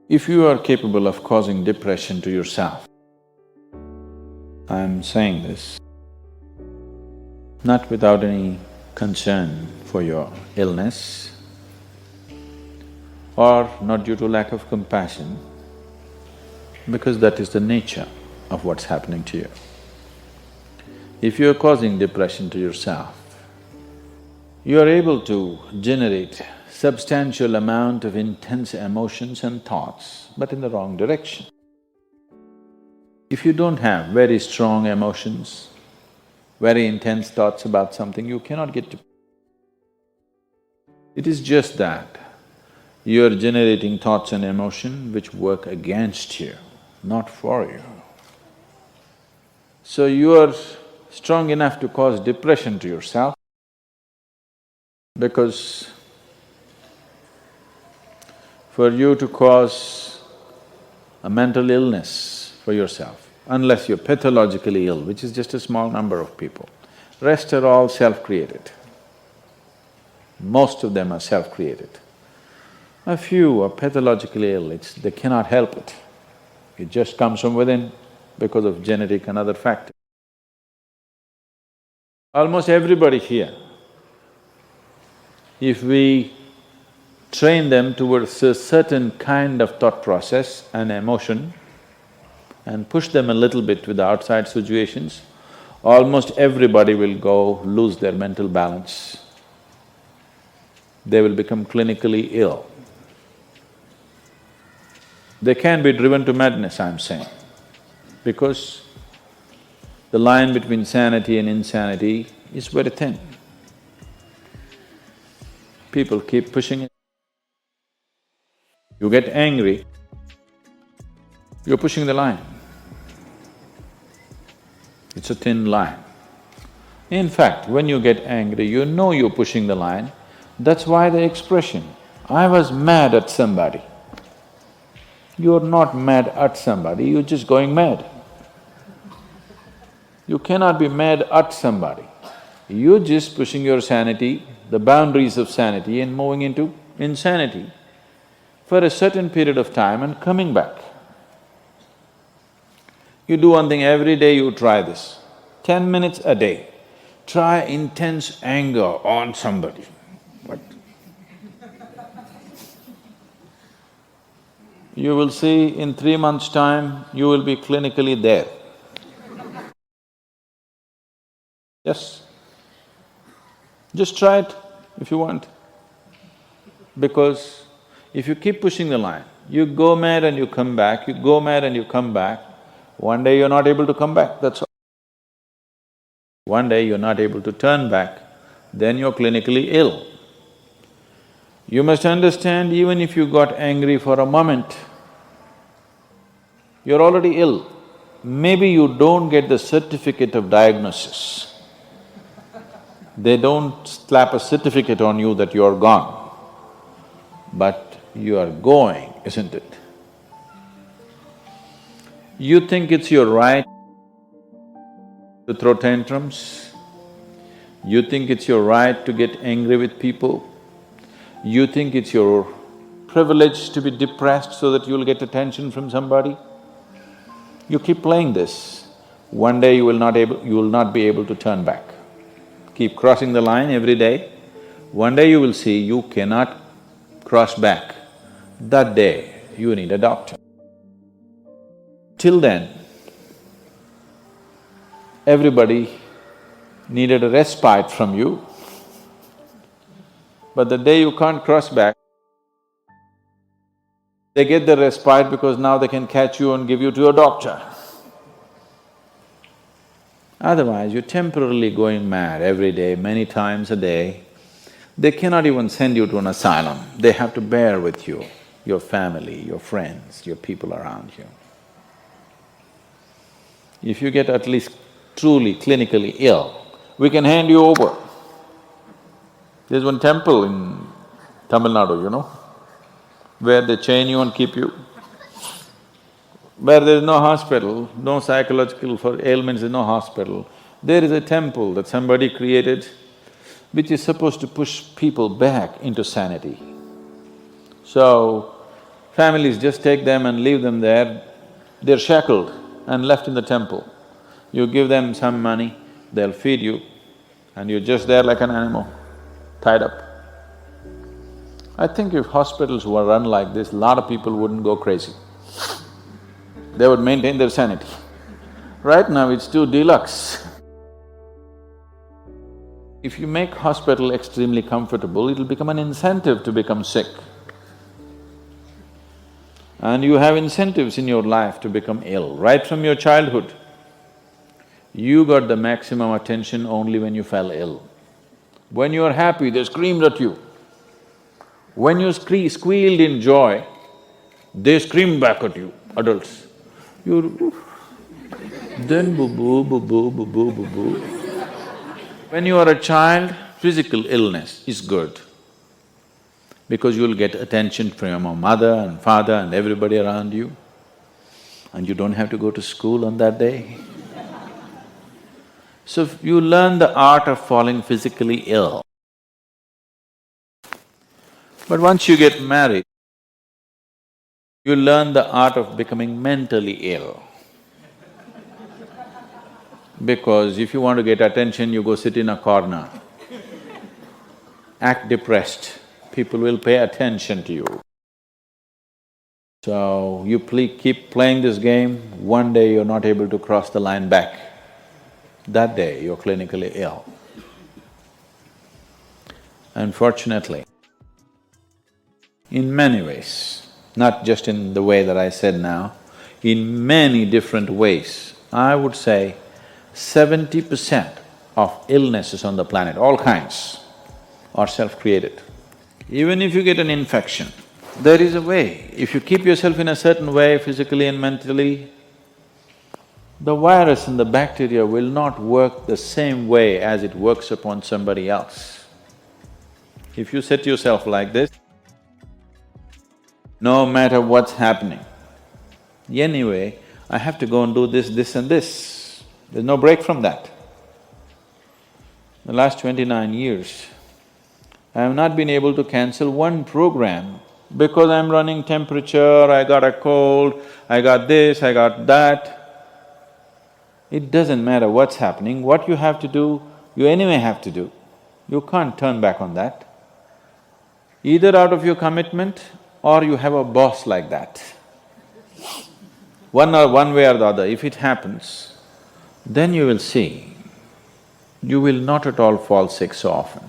If you are capable of causing depression to yourself, I'm saying this not without any concern for your illness or not due to lack of compassion, because that is the nature of what's happening to you. If you're causing depression to yourself, you are able to generate substantial amount of intense emotions and thoughts, but in the wrong direction. If you don't have very strong emotions, very intense thoughts about something, you cannot get to… It is just that you are generating thoughts and emotion which work against you, not for you. So you are strong enough to cause depression to yourself because for you to cause a mental illness for yourself, unless you're pathologically ill, which is just a small number of people, rest are all self-created. Most of them are self-created. A few are pathologically ill, they cannot help it. It just comes from within because of genetic and other factors. Almost everybody here, if we train them towards a certain kind of thought process and emotion and push them a little bit with the outside situations, almost everybody will go lose their mental balance. They will become clinically ill. They can be driven to madness, I'm saying, because the line between sanity and insanity is very thin. People keep pushing it. You get angry, you're pushing the line. It's a thin line. In fact, when you get angry, you know you're pushing the line. That's why the expression, I was mad at somebody. You're not mad at somebody, you're just going mad. You cannot be mad at somebody. You're just pushing your sanity, the boundaries of sanity, and moving into insanity for a certain period of time and coming back. You do one thing, every day you try this, 10 minutes a day, try intense anger on somebody. What? You will see in 3 months' time, you will be clinically there. Yes. Just try it if you want. Because if you keep pushing the line, you go mad and you come back, you go mad and you come back, one day you're not able to come back, that's all. One day you're not able to turn back, then you're clinically ill. You must understand, even if you got angry for a moment, you're already ill. Maybe you don't get the certificate of diagnosis. They don't slap a certificate on you that you're gone, but you are going, isn't it? You think it's your right to throw tantrums, you think it's your right to get angry with people, you think it's your privilege to be depressed so that you'll get attention from somebody. You keep playing this, one day you will not be able to turn back. Keep crossing the line every day, one day you will see you cannot cross back. That day, you need a doctor. Till then, everybody needed a respite from you, but the day you can't cross back, they get the respite because now they can catch you and give you to a doctor. Otherwise, you're temporarily going mad every day, many times a day. They cannot even send you to an asylum, they have to bear with you, your family, your friends, your people around you. If you get at least truly clinically ill, we can hand you over. There's one temple in Tamil Nadu, you know, where they chain you and keep you. Where there is no hospital, no psychological for ailments, there's no hospital, there is a temple that somebody created which is supposed to push people back into sanity. So, Families just take them and leave them there, they're shackled and left in the temple. You give them some money, they'll feed you, and you're just there like an animal, tied up. I think if hospitals were run like this, a lot of people wouldn't go crazy. They would maintain their sanity. Right now it's too deluxe. If you make hospital extremely comfortable, it'll become an incentive to become sick. And you have incentives in your life to become ill, right from your childhood. You got the maximum attention only when you fell ill. When you are happy, they screamed at you. When you squealed in joy, they screamed back at you, adults. You… then boo-boo, boo-boo, boo-boo, boo-boo. When you are a child, physical illness is good because you'll get attention from your mother and father and everybody around you, and you don't have to go to school on that day. So you learn the art of falling physically ill. But once you get married, you learn the art of becoming mentally ill. Because if you want to get attention, you go sit in a corner, act depressed, people will pay attention to you. So you keep playing this game, one day you're not able to cross the line back. That day you're clinically ill. Unfortunately, in many ways, not just in the way that I said now, in many different ways, I would say 70% of illnesses on the planet, all kinds, are self-created. Even if you get an infection, there is a way. If you keep yourself in a certain way, physically and mentally, the virus and the bacteria will not work the same way as it works upon somebody else. If you set yourself like this, no matter what's happening, anyway, I have to go and do this, this and this. There's no break from that. The last 29 years, I have not been able to cancel one program because I'm running temperature, I got a cold, I got this, I got that. It doesn't matter what's happening, what you have to do, you anyway have to do. You can't turn back on that. Either out of your commitment or you have a boss like that. One way or the other, if it happens, then you will see, you will not at all fall sick so often.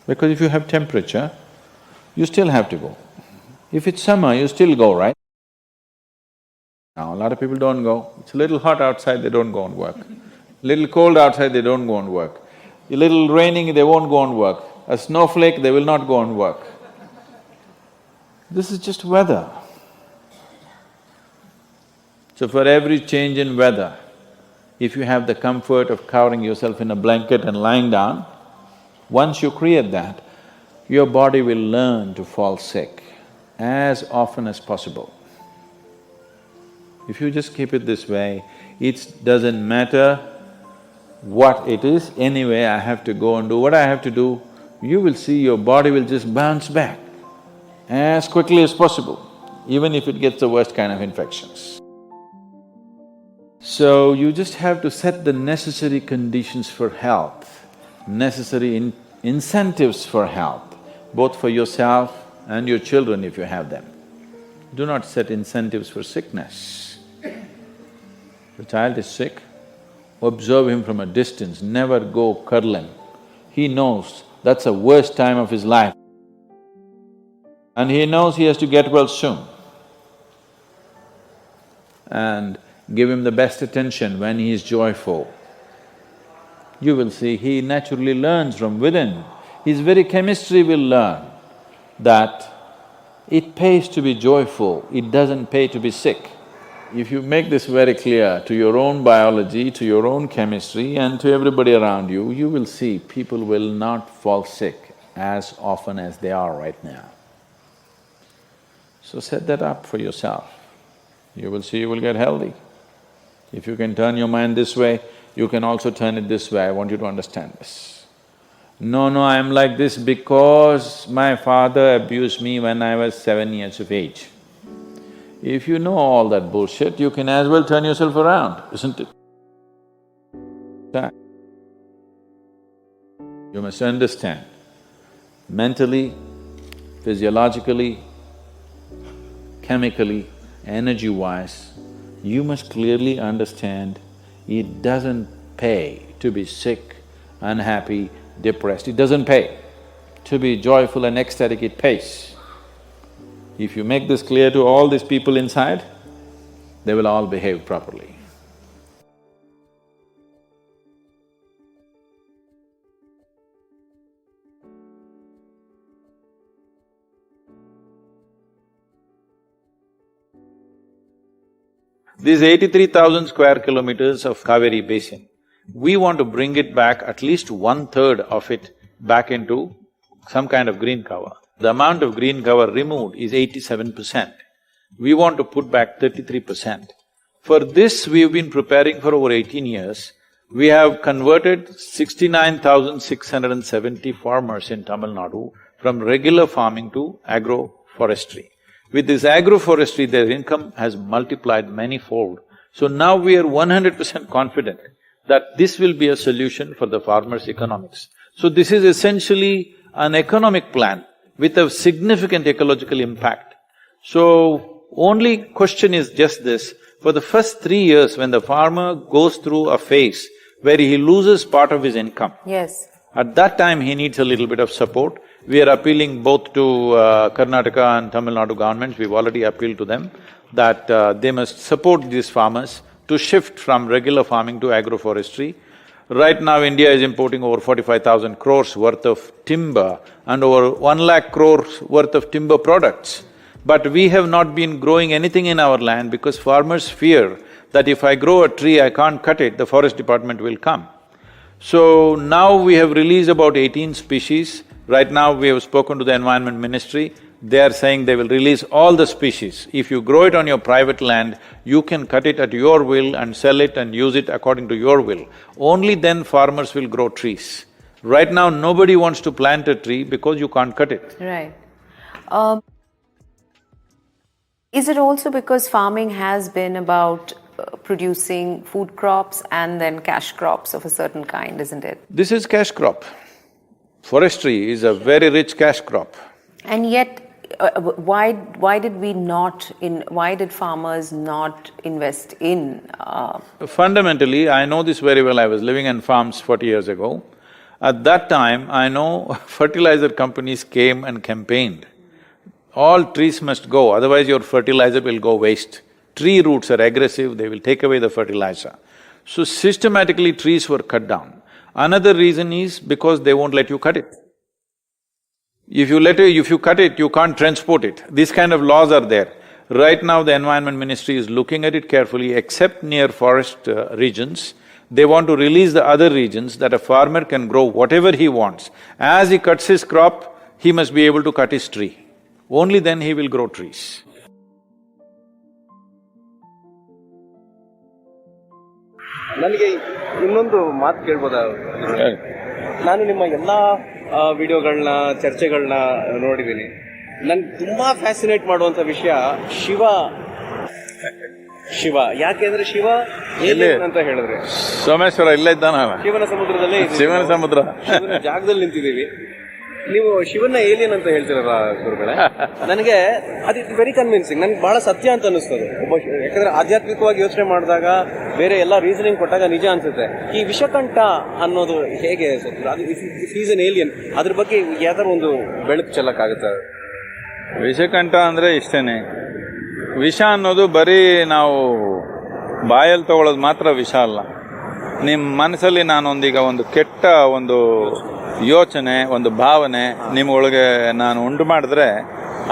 Because if you have temperature, you still have to go. If it's summer, you still go, right? Now, a lot of people don't go. It's a little hot outside, they don't go and work. Little cold outside, they don't go and work. A little raining, they won't go and work. A snowflake, they will not go and work. This is just weather. So for every change in weather, if you have the comfort of covering yourself in a blanket and lying down, once you create that, your body will learn to fall sick as often as possible. If you just keep it this way, it doesn't matter what it is, anyway I have to go and do what I have to do, you will see your body will just bounce back as quickly as possible, even if it gets the worst kind of infections. So you just have to set the necessary conditions for health, necessary incentives for health, both for yourself and your children if you have them. Do not set incentives for sickness. The child is sick, observe him from a distance, never go cuddling. He knows that's the worst time of his life. And he knows he has to get well soon. And give him the best attention when he is joyful. You will see he naturally learns from within. His very chemistry will learn that it pays to be joyful, it doesn't pay to be sick. If you make this very clear to your own biology, to your own chemistry and to everybody around you, you will see people will not fall sick as often as they are right now. So set that up for yourself. You will see you will get healthy. If you can turn your mind this way, you can also turn it this way, I want you to understand this. No, I am like this because my father abused me when I was 7 years of age. If you know all that bullshit, you can as well turn yourself around, isn't it? You must understand, mentally, physiologically, chemically, energy-wise, you must clearly understand it doesn't pay to be sick, unhappy, depressed. It doesn't pay. To be joyful and ecstatic, it pays. If you make this clear to all these people inside, they will all behave properly. These 83,000 square kilometers of Kaveri basin, we want to bring it back, at least 1/3 of it back into some kind of green cover. The amount of green cover removed is 87%. We want to put back 33%. For this, we've been preparing for over 18 years. We have converted 69,670 farmers in Tamil Nadu from regular farming to agroforestry. With this agroforestry, their income has multiplied many-fold. So now we are 100% confident that this will be a solution for the farmers' economics. So this is essentially an economic plan with a significant ecological impact. So, only question is just this, for the first 3 years when the farmer goes through a phase where he loses part of his income. Yes. At that time, he needs a little bit of support. We are appealing both to Karnataka and Tamil Nadu governments, we've already appealed to them that they must support these farmers to shift from regular farming to agroforestry. Right now, India is importing over 45,000 crores worth of timber and over 1 lakh crores worth of timber products. But we have not been growing anything in our land because farmers fear that if I grow a tree, I can't cut it, the forest department will come. So now we have released about 18 species. Right now we have spoken to the Environment Ministry, they are saying they will release all the species. If you grow it on your private land, you can cut it at your will and sell it and use it according to your will. Only then farmers will grow trees. Right now, nobody wants to plant a tree because you can't cut it. Right. Is it also because farming has been about producing food crops and then cash crops of a certain kind, isn't it? This is cash crop. Forestry is a very rich cash crop. And yet, why did farmers not invest in… Fundamentally, I know this very well, I was living in farms 40 years ago. At that time, I know fertilizer companies came and campaigned. All trees must go, otherwise your fertilizer will go waste. Tree roots are aggressive, they will take away the fertilizer. So systematically trees were cut down. Another reason is because they won't let you cut it. If you cut it, you can't transport it. These kind of laws are there. Right now, the Environment Ministry is looking at it carefully, except near forest regions. They want to release the other regions that a farmer can grow whatever he wants. As he cuts his crop, he must be able to cut his tree. Only then he will grow trees. ನನಗೆ ಇನ್ನೊಂದು ಮಾತು ಕೇಳ್ಬೋದಾ? ನಾನು ನಿಮ್ಮ ಎಲ್ಲಾ ವಿಡಿಯೋಗಳನ್ನ ಚರ್ಚೆಗಳನ್ನ ನೋಡಿದ್ದೀನಿ. ನನ್ಗೆ ತುಂಬಾ ಫ್ಯಾಸಿನೇಟ್ ಮಾಡುವಂತ ವಿಷಯ ಶಿವ ಯಾಕೆಂದ್ರೆ ಶಿವ ಏಲಿಯನ್ ಅಂತ ಹೇಳಿದ್ರೆ ಸೋಮೇಶ್ವರ ಇಲ್ಲ ಇದ್ದಾನ, ಶಿವನ ಸಮುದ್ರದಲ್ಲೇ ಶಿವನ ಸಮುದ್ರ ಜಾಗದಲ್ಲಿ ನಿಂತಿದ್ದೀವಿ. ನೀವು ಶಿವನ ಏಲಿಯನ್ ಅಂತ ಹೇಳ್ತಿರಲ್ಲ ಗುರುಗಳೇ, ನನಗೆ ಅದು ವೆರಿ ಕನ್ವಿನ್ಸಿಂಗ್, ನನ್ಗೆ ಬಹಳ ಸತ್ಯ ಅಂತ ಅನಿಸ್ತದೆ. ಯಾಕಂದ್ರೆ ಆಧ್ಯಾತ್ಮಿಕವಾಗಿ ಯೋಚನೆ ಮಾಡಿದಾಗ ಬೇರೆ ಎಲ್ಲ ರೀಸನಿಂಗ್ ಕೊಟ್ಟಾಗ ನಿಜ ಅನ್ಸುತ್ತೆ. ಈ ವಿಷಕಂಠ ಅನ್ನೋದು ಹೇಗೆ ಅದು ಈಸ್ ಅನ್ ಏಲಿಯನ್, ಅದ್ರ ಬಗ್ಗೆ ಯಾವ್ದಾರು ಒಂದು ಬೆಳಕು ಚೆಲ್ಲಕ್ಕಾಗುತ್ತೆ? ವಿಷಕಂಠ ಅಂದ್ರೆ ಇಷ್ಟೇನೆ. ವಿಷ ಅನ್ನೋದು ಬರೀ ನಾವು ಬಾಯಲ್ಲಿ ತಗೊಳ್ಳೋದು ಮಾತ್ರ ವಿಷ ಅಲ್ಲ. ನಿಮ್ಮ ಮನಸ್ಸಲ್ಲಿ ನಾನೊಂದೀಗ ಒಂದು ಕೆಟ್ಟ ಒಂದು ಯೋಚನೆ, ಒಂದು ಭಾವನೆ ನಿಮ್ಮೊಳಗೆ ನಾನು ಉಂಟು ಮಾಡಿದ್ರೆ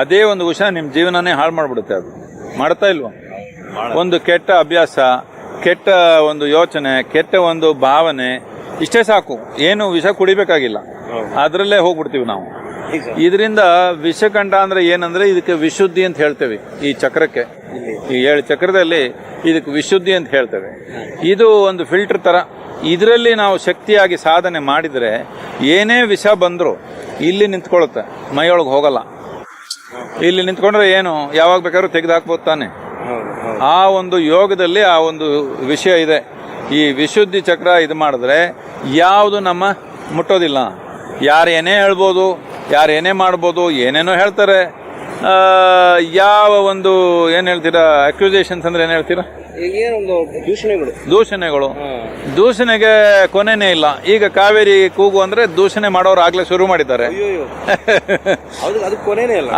ಅದೇ ಒಂದು ವಿಷ ನಿಮ್ಮ ಜೀವನನೇ ಹಾಳು ಮಾಡಿಬಿಡುತ್ತೆ. ಅದು ಮಾಡ್ತಾ ಇಲ್ವಾ? ಒಂದು ಕೆಟ್ಟ ಅಭ್ಯಾಸ, ಕೆಟ್ಟ ಒಂದು ಯೋಚನೆ, ಕೆಟ್ಟ ಒಂದು ಭಾವನೆ, ಇಷ್ಟೇ ಸಾಕು. ಏನು ವಿಷ ಕುಡಿಬೇಕಾಗಿಲ್ಲ, ಅದರಲ್ಲೇ ಹೋಗ್ಬಿಡ್ತೀವಿ ನಾವು. ಇದರಿಂದ ವಿಷಕಂಠ ಅಂದ್ರೆ ಏನಂದ್ರೆ ಇದಕ್ಕೆ ವಿಶುದ್ಧಿ ಅಂತ ಹೇಳ್ತೇವೆ. ಈ ಚಕ್ರಕ್ಕೆ, ಈ 7 ಚಕ್ರದಲ್ಲಿ ಇದಕ್ಕೆ ವಿಶುದ್ಧಿ ಅಂತ ಹೇಳ್ತೇವೆ. ಇದು ಒಂದು ಫಿಲ್ಟರ್ ತರ. ಇದರಲ್ಲಿ ನಾವು ಶಕ್ತಿಯಾಗಿ ಸಾಧನೆ ಮಾಡಿದ್ರೆ ಏನೇ ವಿಷ ಬಂದ್ರು ಇಲ್ಲಿ ನಿಂತ್ಕೊಳ್ಳುತ್ತೆ, ಮೈಯೊಳಗೆ ಹೋಗಲ್ಲ. ಇಲ್ಲಿ ನಿಂತ್ಕೊಂಡ್ರೆ ಏನು ಯಾವಾಗ ಬೇಕಾದ್ರೂ ತೆಗೆದು ಹಾಕ್ಬೋದು ತಾನೆ. ಆ ಒಂದು ಯೋಗದಲ್ಲಿ ಆ ಒಂದು ವಿಷಯ ಇದೆ. ಈ ವಿಶುದ್ಧಿ ಚಕ್ರ ಇದು ಮಾಡಿದ್ರೆ ಯಾವುದು ನಮ್ಮ ಮುಟ್ಟೋದಿಲ್ಲ. ಯಾರೇನೇ ಹೇಳ್ಬೋದು, ಯಾರೇನೇ ಮಾಡ್ಬೋದು, ಏನೇನೋ ಹೇಳ್ತಾರೆ. ಯಾವ ಒಂದು ಏನ್ ಹೇಳ್ತೀರಾ, ಅಕ್ಯುಸೇಷನ್ಸ್ ಅಂದ್ರೆ ಏನ್ ಹೇಳ್ತೀರಾ, ಏನೊಂದು ದೂಷಣೆಗಳು. ದೂಷಣೆಗೆ ಕೊನೆನೇ ಇಲ್ಲ. ಈಗ ಕಾವೇರಿ ಕೂಗು ಅಂದ್ರೆ ದೂಷಣೆ ಮಾಡೋರು ಆಗ್ಲೇ ಶುರು ಮಾಡಿದ್ದಾರೆ.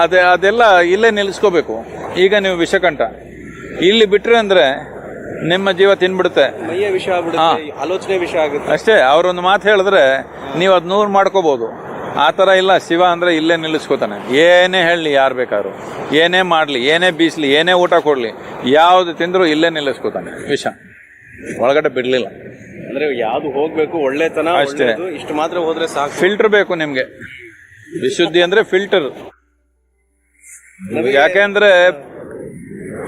ಅದೇ ಅದೆಲ್ಲ ಇಲ್ಲೇ ನಿಲ್ಲಿಸ್ಕೋಬೇಕು. ಈಗ ನೀವು ವಿಷಕಂಠ ಇಲ್ಲಿ ಬಿಟ್ರೆ ಅಂದ್ರೆ ನಿಮ್ಮ ಜೀವ ತಿನ್ಬಿಡುತ್ತೆ, ಆಲೋಚನೆ ವಿಷಯ ಆಗುತ್ತೆ ಅಷ್ಟೇ. ಅವರೊಂದು ಮಾತು ಹೇಳಿದ್ರೆ ನೀವು ಅದ್ 100 ಮಾಡ್ಕೋಬಹುದು. ಆ ಥರ ಇಲ್ಲ. ಶಿವ ಅಂದ್ರೆ ಇಲ್ಲೇ ನಿಲ್ಲಿಸ್ಕೋತಾನೆ. ಏನೇ ಹೇಳಲಿ, ಯಾರು ಬೇಕಾದ್ರು ಏನೇ ಮಾಡಲಿ, ಏನೇ ಬೀಸ್ಲಿ, ಏನೇ ಊಟ ಕೊಡ್ಲಿ, ಯಾವ್ದು ತಿಂದ್ರು ಇಲ್ಲೇ ನಿಲ್ಲಿಸ್ಕೋತಾನೆ. ವಿಷ ಒಳಗಡೆ ಬಿಡ್ಲಿಲ್ಲ ಅಂದ್ರೆ ಯಾವ್ದು ಹೋಗ್ಬೇಕು, ಒಳ್ಳೆತನ ಅಷ್ಟೇ. ಇಷ್ಟು ಮಾತ್ರ ಹೋದ್ರೆ ಸಾಕು. ಫಿಲ್ಟರ್ ಬೇಕು ನಿಮ್ಗೆ. ವಿಶುದ್ಧಿ ಅಂದ್ರೆ ಫಿಲ್ಟರ್. ಯಾಕೆಂದ್ರೆ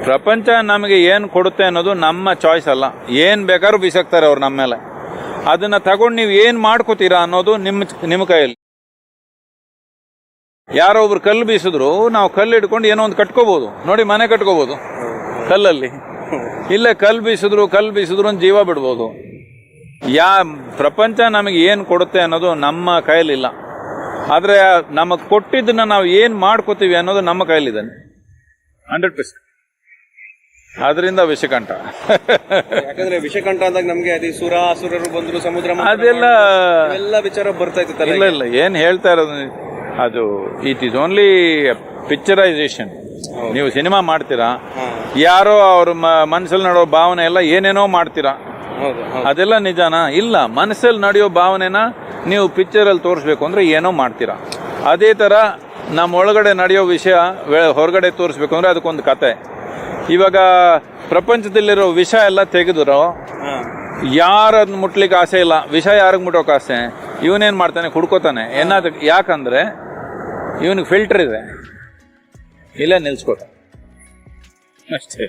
ಪ್ರಪಂಚ ನಮಗೆ ಏನ್ ಕೊಡುತ್ತೆ ಅನ್ನೋದು ನಮ್ಮ ಚಾಯ್ಸ್ ಅಲ್ಲ. ಏನ್ ಬೇಕಾದ್ರೂ ಬೀಸಾಕ್ತಾರೆ ಅವ್ರು ನಮ್ಮ ಮೇಲೆ. ಅದನ್ನ ತಗೊಂಡು ನೀವು ಏನ್ ಮಾಡ್ಕೋತೀರಾ ಅನ್ನೋದು ನಿಮ್ಮ ಕೈಯಲ್ಲಿ. ಯಾರೋ ಒಬ್ರು ಕಲ್ಲು ಬೀಸಿದ್ರು, ನಾವು ಕಲ್ಲು ಹಿಡ್ಕೊಂಡು ಏನೋ ಒಂದು ಕಟ್ಕೋಬಹುದು. ನೋಡಿ, ಮನೆ ಕಟ್ಕೋಬಹುದು ಕಲ್ಲಲ್ಲಿ. ಇಲ್ಲೇ ಕಲ್ಲು ಬೀಸಿದ್ರು ಒಂದು ಜೀವ ಬಿಡ್ಬೋದು. ಪ್ರಪಂಚ ನಮಗೆ ಏನ್ ಕೊಡುತ್ತೆ ಅನ್ನೋದು ನಮ್ಮ ಕೈಯಲ್ಲಿಲ್ಲ. ಆದ್ರೆ ನಮಗ್ ಕೊಟ್ಟಿದ್ದನ್ನ ನಾವು ಏನ್ ಮಾಡ್ಕೋತೀವಿ ಅನ್ನೋದು ನಮ್ಮ ಕೈಯಲ್ಲಿದೆ 100%. ಅದರಿಂದ ವಿಷಕಂಠ. ಯಾಕಂದ್ರೆ ವಿಷಕಂಠ ಅಂದಾಗ ನಮ್ಗೆ ಅದೇ ಸುರರು ಬಂದ್ರು, ಸಮುದ್ರ ಅದೆಲ್ಲ ವಿಚಾರ ಬರ್ತಾ ಇತ್ತು. ಇಲ್ಲ ಏನ್ ಹೇಳ್ತಾ ಇರೋದು ಅದು ಇಟ್ ಈಸ್ ಓನ್ಲಿ ಪಿಕ್ಚರೈಸೇಷನ್. ನೀವು ಸಿನಿಮಾ ಮಾಡ್ತೀರಾ, ಯಾರೋ ಅವ್ರ ಮನಸ್ಸಲ್ಲಿ ನಡೆಯೋ ಭಾವನೆ ಎಲ್ಲ ಏನೇನೋ ಮಾಡ್ತೀರಾ. ಅದೆಲ್ಲ ನಿಜಾನಾ? ಇಲ್ಲ. ಮನಸ್ಸಲ್ಲಿ ನಡೆಯೋ ಭಾವನೆನ ನೀವು ಪಿಕ್ಚರಲ್ಲಿ ತೋರಿಸ್ಬೇಕು ಅಂದ್ರೆ ಏನೋ ಮಾಡ್ತೀರಾ. ಅದೇ ತರ ನಮ್ಮ ಒಳಗಡೆ ನಡೆಯೋ ವಿಷಯ ಹೊರಗಡೆ ತೋರಿಸ್ಬೇಕು ಅಂದ್ರೆ ಅದಕ್ಕೊಂದು ಕತೆ. ಇವಾಗ ಪ್ರಪಂಚದಲ್ಲಿರೋ ವಿಷ ಎಲ್ಲ ತೆಗೆದ್ರು ಯಾರದ್ ಮುಟ್ಲಿಕ್ಕೆ ಆಸೆ ಇಲ್ಲ. ವಿಷ ಯಾರಿಗ್ ಮುಟ್ಟೋಕೆ ಆಸೆ? ಇವನೇನ್ ಮಾಡ್ತಾನೆ, ಕುಡ್ಕೋತಾನೆ. ಯಾಕಂದ್ರೆ ಇವನಿಗೆ ಫಿಲ್ಟರ್ ಇದೆ, ಇಲ್ಲ ನಿಲ್ಸ್ಕೋತಾನೆ ಅಷ್ಟೇ.